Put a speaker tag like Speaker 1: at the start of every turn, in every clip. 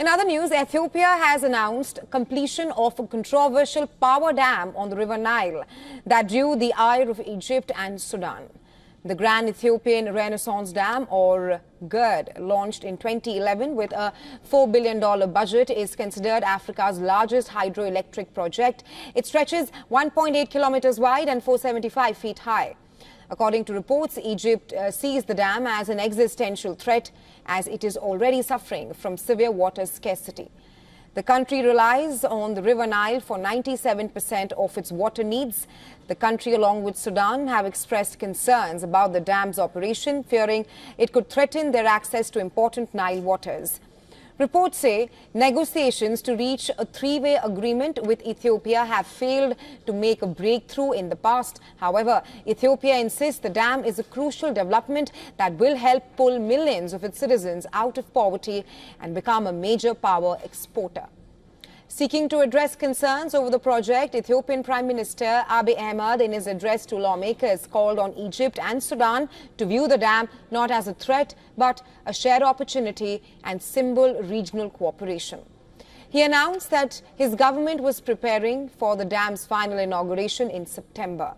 Speaker 1: In other news, Ethiopia has announced completion of a controversial power dam on the River Nile that drew the ire of Egypt and Sudan. The Grand Ethiopian Renaissance Dam, or GERD, launched in 2011 with a $4 billion budget, is considered Africa's largest hydroelectric project. It stretches 1.8 kilometers wide and 475 feet high. According to reports, Egypt sees the dam as an existential threat as it is already suffering from severe water scarcity. The country relies on the River Nile for 97% of its water needs. The country, along with Sudan, have expressed concerns about the dam's operation, fearing it could threaten their access to important Nile waters. Reports say negotiations to reach a three-way agreement with Ethiopia have failed to make a breakthrough in the past. However, Ethiopia insists the dam is a crucial development that will help pull millions of its citizens out of poverty and become a major power exporter. Seeking to address concerns over the project, Ethiopian Prime Minister Abiy Ahmed, in his address to lawmakers, called on Egypt and Sudan to view the dam not as a threat but a shared opportunity and symbol regional cooperation. He announced that his government was preparing for the dam's final inauguration in September.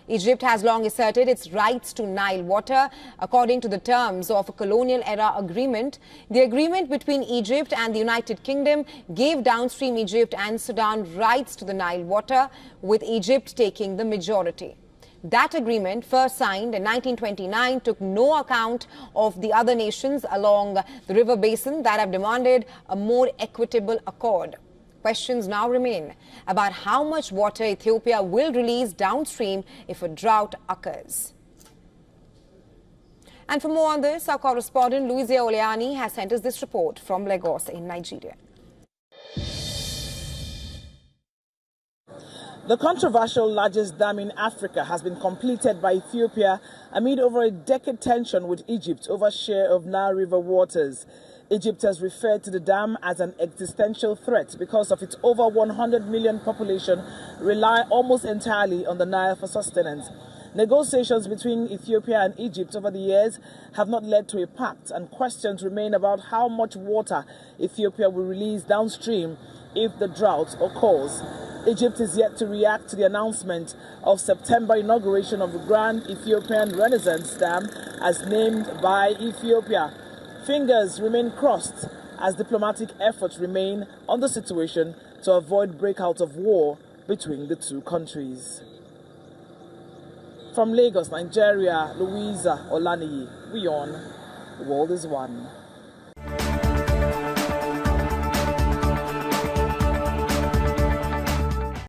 Speaker 1: Egypt has long asserted its rights to Nile water according to the terms of a colonial-era agreement. The agreement between Egypt and the United Kingdom gave downstream Egypt and Sudan rights to the Nile water, with Egypt taking the majority. That agreement, first signed in 1929, took no account of the other nations along the river basin that have demanded a more equitable accord. Questions now remain about how much water Ethiopia will release downstream if a drought occurs. And for more on this, our correspondent Louisia Oleani has sent us this report from Lagos in Nigeria.
Speaker 2: The controversial largest dam in Africa has been completed by Ethiopia amid over a decade tension with Egypt over share of Nile River waters. Egypt has referred to the dam as an existential threat because of its over 100 million population rely almost entirely on the Nile for sustenance. Negotiations between Ethiopia and Egypt over the years have not led to a pact, and questions remain about how much water Ethiopia will release downstream if the drought occurs. Egypt is yet to react to the announcement of September inauguration of the Grand Ethiopian Renaissance Dam as named by Ethiopia. Fingers remain crossed as diplomatic efforts remain on the situation to avoid breakout of war between the two countries. From Lagos, Nigeria, Louisia Olaniyi, WION, the world is one.